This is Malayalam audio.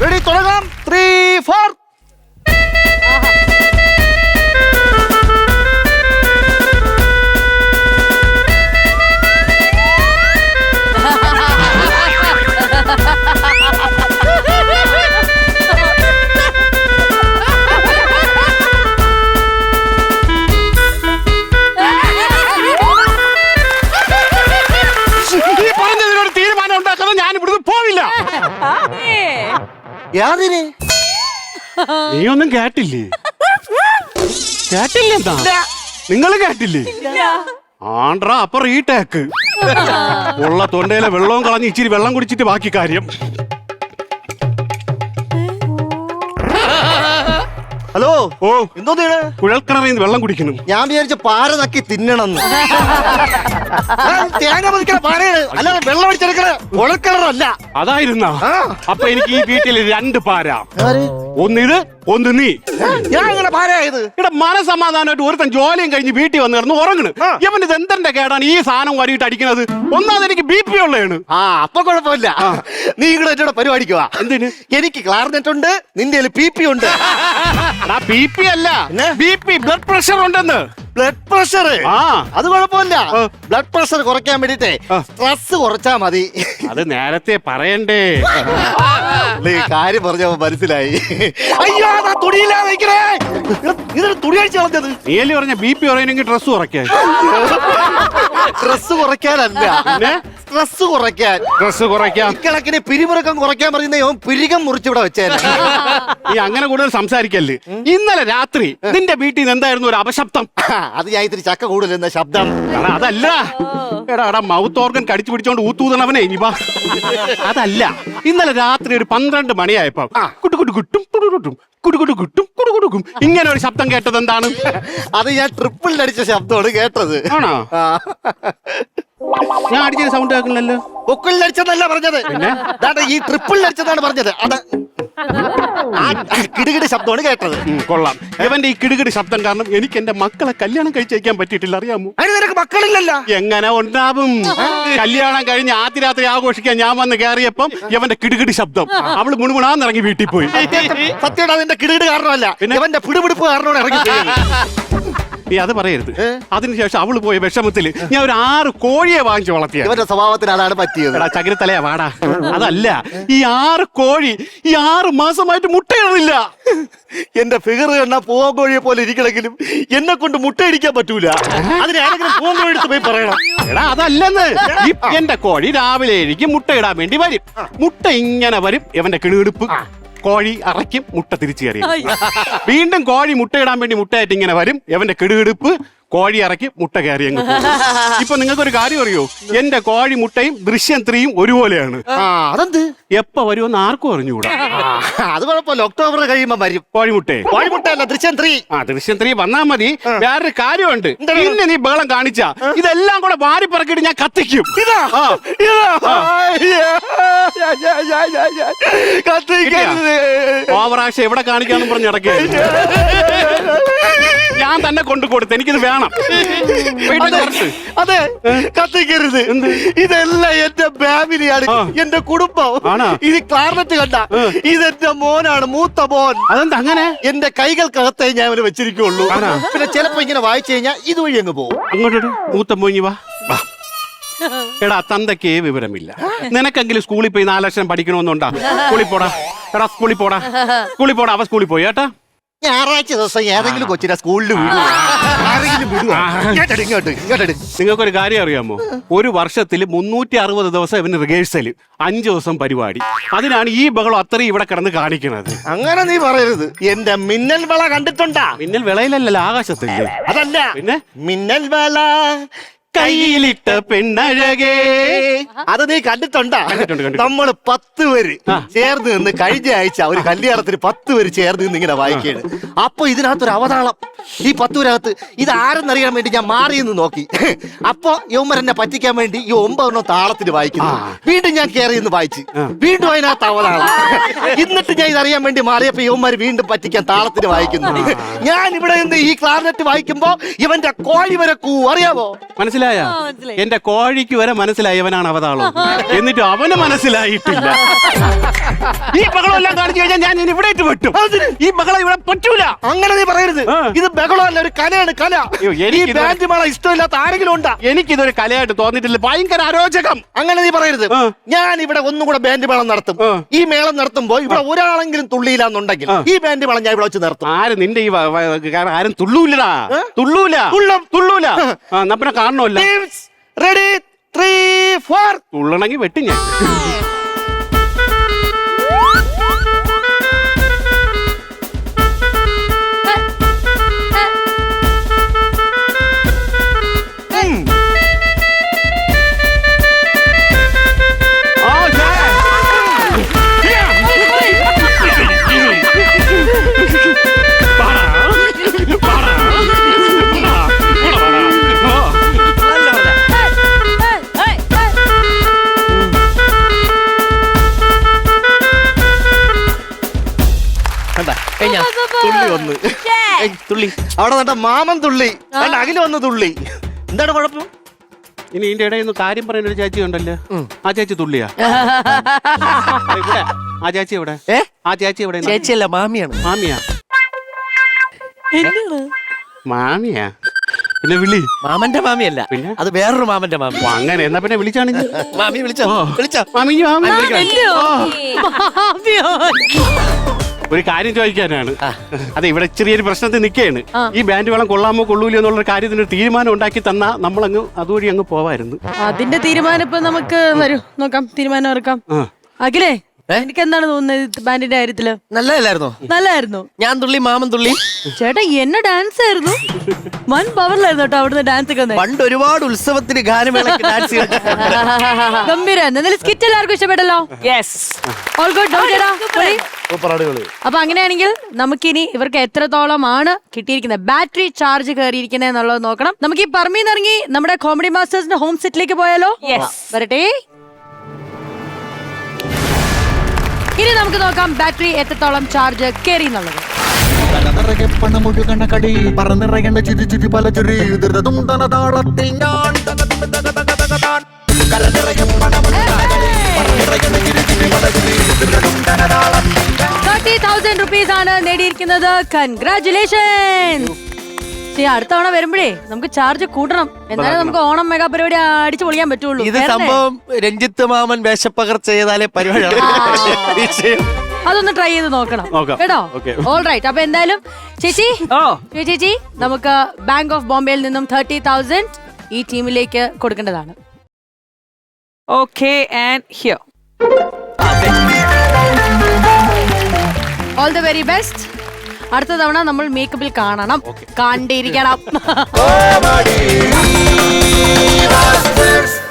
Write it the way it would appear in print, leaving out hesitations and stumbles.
റെഡി, തുടങ്ങാം. 3, 4. യാതിന് നീയൊന്നും കേട്ടില്ലേ? കേട്ടില്ലെന്താ? നിങ്ങള് കേട്ടില്ലേ? ആണ്ട്രാ അപ്പൊ റീടേക്ക്. ഉള്ള തൊണ്ടയിലെ വെള്ളവും കളഞ്ഞ് ഇച്ചിരി വെള്ളം കുടിച്ചിട്ട് ബാക്കി കാര്യം. ഹലോ. ഓ, എന്തോ കുഴൽക്കിണറിൽ നിന്ന് വെള്ളം കുടിക്കുന്നു. ഞാൻ വിചാരിച്ച പാര നക്കി തിന്നണമെന്ന്. തേങ്ങ പതിക്കണ പാരയാണ്, അല്ലാതെ വെള്ളം അടിച്ചെടുക്കണ കുഴൽക്കിണറല്ല. അതായിരുന്നാ? അപ്പൊ എനിക്ക് ഈ വീട്ടിൽ 2 പാര. ഒന്നിത്, ഒന്ന് നീ. ഞാൻ അങ്ങനെ പാരയായത്? ഇവിടെ മനസമാധാനമായിട്ട് ഒരുത്തൻ ജോലിയും കഴിഞ്ഞ് വീട്ടിൽ വന്ന് കിടന്ന് ഉറങ്ങണ്. ഇവന് ഇത് എന്തിന്റെ കേടാണ് ഈ സാധനം വരിയിട്ട് അടിക്കുന്നത്? ഒന്നാമത് എനിക്ക് BP ഉള്ളതാണ്. അപ്പൊ കുഴപ്പമില്ല. നീ ഇവിടെ എന്നോട് പരിപാടിക്കുക. എന്തിന്? എനിക്ക് ക്ലാർനെറ്റ് ഉണ്ട്, നിന്റെ PP ഉണ്ട്. BP അല്ല, BP, ബ്ലഡ് പ്രഷർ ഉണ്ടെന്ന്. Blood pressure? അത് കുഴപ്പമില്ല. ബ്ലഡ് പ്രഷർ കുറയ്ക്കാൻ വേണ്ടിട്ടേ സ്ട്രെസ് കുറച്ചാ മതി. അത് നേരത്തെ പറയണ്ടേ? കാര്യം പറഞ്ഞപ്പോ മനസ്സിലായി. അയ്യോ, തുണിയില്ലാതെ ഇതിന് തുണി അടിച്ചു കളഞ്ഞത്. നീയല്ലേ പറഞ്ഞ BP കുറയണമെങ്കിൽ ഡ്രസ് കുറയ്ക്കാൻ. ഡ്രസ് കുറയ്ക്കാനല്ല, സ്ട്രെസ് കുറയ്ക്കാൻ. ഡ്രസ് കുറയ്ക്കാൻ. ഇക്കണക്കിന് പിരിമുറുക്കം കുറയ്ക്കാൻ പറയുന്ന പിരികം മുറിച്ചിവിടെ വെച്ചേ. നീ അങ്ങനെ കൂടുതൽ സംസാരിക്കല്ലേ. ഇന്നലെ രാത്രി നിന്റെ വീട്ടിൽ നിന്ന് എന്തായിരുന്നു ഒരു അപശബ്ദം? അത് ഞാൻ ഇത്തിരി ചക്ക കൂടുതൽ ശബ്ദം. അതല്ല, എടാ മൗത്ത് ഓർഗൻ കടിച്ചു പിടിച്ചോണ്ട് ഊത്തൂതണവനെ ഇനിവാ. അതല്ല, ഇന്നലെ രാത്രി ഒരു 12 മണിയായപ്പോ കുട്ടുകുട്ടും കുടുകുട്ടും കുടുകുടുകുട്ടും കുടുകുടുക്കും ഇങ്ങനെ ഒരു ശബ്ദം കേട്ടത് എന്താണ്? അത് ഞാൻ ട്രിപ്പിളിലടിച്ച ശബ്ദമാണ് കേട്ടത്. ആണോ? ഞാൻ അടിച്ച സൗണ്ട് കേൾക്കണല്ലോ. പൊക്കിളിലടിച്ചെന്നല്ല പറഞ്ഞത്, ഈ ട്രിപ്പിളിലടിച്ചതാണ് പറഞ്ഞത്. അത് കിടുകിട് ശബ്ദമാണ് കേട്ടത്. കൊള്ളാം. ഇവന്റെ ഈ കിടുകിട് ശബ്ദം കാരണം എനിക്ക് എന്റെ മക്കളെ കല്യാണം കഴിച്ചയക്കാൻ പറ്റിയിട്ടില്ല, അറിയാമോ? അതിന് നിനക്ക് മക്കളില്ലല്ലോ. എങ്ങനെ ഉണ്ടാവും? കല്യാണം കഴിഞ്ഞ് ആദ്യ രാത്രി ആഘോഷിക്കാൻ ഞാൻ വന്ന് കയറിയപ്പം ഇവന്റെ കിടുകിട് ശബ്ദം. അവള് മുണുമുണാന്നിറങ്ങി വീട്ടിൽ പോയി. സത്യമാണ്, അതിന്റെ കിടുകിട് കാരണമല്ല, ഇവന്റെ പിടിപിടിപ്പ് കാരണമാണ് ഇറങ്ങി. നീ അത് പറയരുത്. അതിനുശേഷം അവള് പോയ വിഷമത്തില് ഞാൻ ഒരു 6 കോഴിയെ വാങ്ങിച്ചു വളർത്തിയ. ഇവന്റെ സ്വഭാവത്തിന് അതാണ് പറ്റിയത്. ചകിരത്തലയാ വാടാ. അതല്ല, ഈ 6 കോഴി ഈ 6 മാസമായിട്ട് മുട്ടയിടുന്നില്ല. എന്റെ ഫിഗർ കണ്ടാ പൂവൻ കോഴിയെ പോലെ ഇരിക്കണമെങ്കിലും എന്നെ കൊണ്ട് മുട്ടയിടിക്കാൻ പറ്റൂല. അതിന് ആരെങ്കിലും പൂവൻ കോഴി എടുത്ത് പോയി പറയണം. എടാ അതല്ലെന്ന്. എന്റെ കോഴി രാവിലെ എനിക്ക് മുട്ടയിടാൻ വേണ്ടി വരും. മുട്ട ഇങ്ങനെ വരും. ഇവന്റെ കിടുകിടുപ്പ്. കോഴി അറയ്ക്കും, മുട്ട തിരിച്ചു കയറി. വീണ്ടും കോഴി മുട്ടയിടാൻ വേണ്ടി മുട്ടയായിട്ട് ഇങ്ങനെ വരും. എവന്റെ കിടുകിടുപ്പ്. കോഴി ഇറക്കി മുട്ട കയറി അങ്ങ്. ഇപ്പൊ നിങ്ങൾക്കൊരു കാര്യം അറിയോ? എന്റെ കോഴി മുട്ടയും ദൃശ്യം 3 ഒരുപോലെയാണ്. അതെന്ത്? എപ്പ വരുമെന്ന് ആർക്കും അറിഞ്ഞുകൂടാ. അത് കുഴപ്പമില്ല, ഒക്ടോബർ കഴിയുമ്പോ വരും കോഴിമുട്ടയല്ല ദൃശ്യം 3. ദൃശ്യം 3 വന്നാ മതി. വേറൊരു കാര്യമുണ്ട്. പിന്നെ നീ ബഹളം കാണിച്ചാ ഇതെല്ലാം കൂടെ വാരി പറക്കിട്ട് ഞാൻ കത്തിക്കും. ഓവറാശ എവിടെ കാണിക്കാന്ന് പറഞ്ഞ് ഇടയ്ക്ക് ഞാൻ തന്നെ കൊണ്ടു കൊടുത്ത്. എനിക്കിത് വേണം. അതെ, കത്തിക്കരുത്. ഇതെല്ലാം എന്റെ ഫാമിലിയാണ്, എന്റെ കുടുംബം. ഇത് ക്ലാർനെറ്റ് കണ്ട, ഇതെന്റെ മോനാണ്, മൂത്ത മോൻ. അതെന്താ അങ്ങനെ? എന്റെ കൈകൾക്കകത്തേ ഞാൻ അവന് വെച്ചിരിക്കുള്ളൂ. പിന്നെ ചിലപ്പോ ഇങ്ങനെ വായിച്ചു കഴിഞ്ഞാൽ ഇതുവഴി അങ്ങ് പോകും. അങ്ങോട്ട് മൂത്ത മോഞ്ഞി വാ. എടാ തന്തയ്ക്ക് വിവരമില്ല. നിനക്കെങ്കിലും സ്കൂളിൽ പോയി 4 ലക്ഷം പഠിക്കണമെന്നുണ്ടാ? സ്കൂളിൽ പോടാ. എടാ സ്കൂളിൽ പോടാ. സ്കൂളിൽ പോടാ. അവ സ്കൂളിൽ പോയി കേട്ടാ. ഞായറാഴ്ച ദിവസം ഏതെങ്കിലും കൊച്ചിനെ സ്കൂളിൽ നിങ്ങൾക്കൊരു കാര്യം അറിയാമോ? ഒരു വർഷത്തിൽ 360 ദിവസം ഇവന് റിഹേഴ്സൽ, 5 ദിവസം പരിപാടി. അതിനാണ് ഈ ബഹളം അത്രയും ഇവിടെ കിടന്ന് കാണിക്കുന്നത്. അങ്ങനെ നീ പറയരുത്. എന്റെ മിന്നൽ വിള കണ്ടിട്ടുണ്ടാ? മിന്നൽ വിളയിലല്ലോ, ആകാശത്തില്ലേ. അതല്ല, പിന്നെ മിന്നൽ വിള കയ്യിലിട്ട പെണ്ണഴകേ. അത് നീ കണ്ടിട്ടുണ്ടാ? നമ്മള് 10 പേര് ചേർന്ന് നിന്ന് കഴിഞ്ഞ ആഴ്ച ഒരു കല്യാണത്തിന് 10 പേര് ചേർന്ന് നിന്ന് ഇങ്ങനെ വായിക്കാണ്. അപ്പൊ ഇതിനകത്തൊരു അവതാളം. ഈ 10 പേരകത്ത് ഇത് ആരെന്നറിയാൻ വേണ്ടി ഞാൻ മാറിയെന്ന് നോക്കി. അപ്പൊ യൗമരെന്നെ പറ്റിക്കാൻ വേണ്ടി ഈ 9 താളത്തിന് വായിക്കുന്നു. വീണ്ടും ഞാൻ കയറി നിന്ന് വായിച്ച് വീണ്ടും അതിനകത്ത് അവതാളം. എന്നിട്ട് ഞാൻ ഇതറിയാൻ വേണ്ടി മാറിയപ്പോ യൗമാര് വീണ്ടും പറ്റിക്കാൻ താളത്തിന് വായിക്കുന്നു. ഞാൻ ഇവിടെ നിന്ന് ഈ ക്ലാർനെറ്റ് വായിക്കുമ്പോ ഇവന്റെ കോഴി വരെ അറിയാവോ? മനസ്സിലായോ? എന്റെ കോഴിക്ക് വരെ മനസ്സിലായി ഇവനാണ് അവതാളം. എന്നിട്ട് അവന് മനസ്സിലായിട്ടില്ല. ഈ ബഹളം എല്ലാം കാണിച്ചു കഴിഞ്ഞാൽ ഞാൻ ഇനി ഇവിടെ ഇട്ട് വെട്ടും. ഈ ബഹളം ഇവിടെ പറ്റൂല. അങ്ങനെ നീ പറയരുത്. ഇത് ബഹളമല്ല, ഒരു കലയാണ്, കല. ഈ ബാൻഡ് മേളം ഇഷ്ടമില്ലാത്ത ആരെങ്കിലും ഉണ്ടാ? എനിക്കിതൊരു കലയായിട്ട് തോന്നിയിട്ടില്ല, ഭയങ്കര അരോചകം. അങ്ങനെ നീ പറയരുത്. ഞാൻ ഇവിടെ ഒന്നും കൂടെ ബാൻഡ് മേളം നടത്തും. ഈ മേളം നടത്തുമ്പോ ഇവിടെ ഒരാളെങ്കിലും തുള്ളിയില്ലാന്നുണ്ടെങ്കിൽ ഈ ബാൻഡ് മേളം ഞാൻ ഇവിടെ വെച്ച് നടത്തും. ആര് നിന്റെ ഈ ആരും തുള്ളൂലടാ, തുള്ളൂല, തുള്ളൂല. നമ്മനെ കാണണമല്ല. റെഡി 3 4. തുള്ളണമെങ്കിൽ വെട്ടി ഞാൻ. തുള്ളി വന്ന് തുള്ളി അവിടെ നട്ട മാമൻ തുള്ളി, അഖില് വന്ന് തുള്ളി. എന്താണ് കുഴപ്പം? ഇനി ഇതിന്റെ ഇടയിൽ നിന്ന് കാര്യം പറയുന്ന ഒരു ചേച്ചി ഉണ്ടല്ലോ, ആ ചേച്ചി തുള്ളിയാ? ഇവിടെ ആ ചേച്ചി എവിടെ? ആ ചേച്ചി എവിടെ? ചേച്ചിയല്ല, മാമിയാണ്. മാമിയാ? മാമിയാ? പിന്നെ വിളി. മാമന്റെ മാമിയല്ല, പിന്നെ അത് വേറൊരു മാമന്റെ മാമി. അങ്ങനെ എന്നാ പിന്നെ വിളിച്ചാണ്. മാമി വിളിച്ചോ? വിളിച്ചോ? മാമി, ഒരു കാര്യം ചോദിക്കാനാണ്. അതെ, ഇവിടെ ചെറിയൊരു പ്രശ്നത്തിൽ നിൽക്കുകയാണ്. ഈ ബാൻഡ് വേളം കൊള്ളാമോ കൊള്ളൂലോ എന്നുള്ള കാര്യത്തിന് തീരുമാനം ഉണ്ടാക്കി തന്നാ നമ്മളങ്ങ് അതുവഴി അങ്ങ് പോവായിരുന്നു. അതിന്റെ തീരുമാനം ഇപ്പൊ നമുക്ക് വരൂ നോക്കാം, തീരുമാനം ഇറക്കാം. അഖിലേ, എനിക്ക് എന്താണ് തോന്നുന്നത് ബാൻഡിന്റെ കാര്യത്തില്? നല്ലതല്ലായിരുന്നോ? നല്ലായിരുന്നു. ഞാൻ തുള്ളി, മാമൻ തുള്ളി. ചേട്ടാ എന്നെ ഡാൻസ് ആയിരുന്നു, വൻ പവറിലായിരുന്നു കേട്ടോ അവിടുന്ന് ഡാൻസ് ഒക്കെ. പണ്ട് ഒരുപാട് ഉത്സവത്തിന് ഗാനമേളക്ക് ഡാൻസ് ഗംഭീരം. എന്നാലും സ്കിറ്റ് എല്ലാവർക്കും ഇഷ്ടപ്പെട്ടല്ലോ? All good. അപ്പൊ അങ്ങനെയാണെങ്കിൽ നമുക്കിനി ഇവർക്ക് എത്രത്തോളമാണ് കിട്ടിയിരിക്കുന്നത്, ബാറ്ററി ചാർജ് കയറിയിരിക്കുന്നത് എന്നുള്ളത് നോക്കണം. നമുക്ക് ഈ പറമ്പിൽ ഇറങ്ങി നമ്മുടെ കോമഡി മാസ്റ്റേഴ്സിന്റെ ഹോം സെറ്റിലേക്ക് പോയാലോ? വരട്ടെ. ഇനി നമുക്ക് നോക്കാം ബാറ്ററി എത്രത്തോളം ചാർജ് കയറി എന്നുള്ളത്. പണമൊഴുകണ കടി പറന്നിറങ്ങണ ചിരി ചിരി പല ചിരി ധൃതതുണ്ടന താളത്തിൽ ഞാൻ 30,000 rupees ആണ് നേടിയിരിക്കുന്നത്. കൺഗ്രാറ്റുലേഷൻ. അടുത്ത തവണ വരുമ്പോഴേ നമുക്ക് ചാർജ് കൂട്ടണം, എന്നാലേ നമുക്ക് ഓണം മെഗാ പരിപാടി അടിച്ചു പൊളിക്കാൻ പറ്റുള്ളൂ. ഇത് സംഭവം രഞ്ജിത്ത് മാമൻ വേഷപ്പകർച്ച ചെയ്താലേ പരിപാടി. അതൊന്ന് ട്രൈ ചെയ്ത് നോക്കണം കേട്ടോ. All right. അപ്പൊ എന്തായാലും ചേച്ചി നമുക്ക് ബാങ്ക് ഓഫ് ബോംബെയിൽ നിന്നും 30,000 ഈ ടീമിലേക്ക് കൊടുക്കേണ്ടതാണ്. All the very best. അടുത്ത തവണ നമ്മൾ മേക്കപ്പിൽ കാണണം, കണ്ടിരിക്കണം.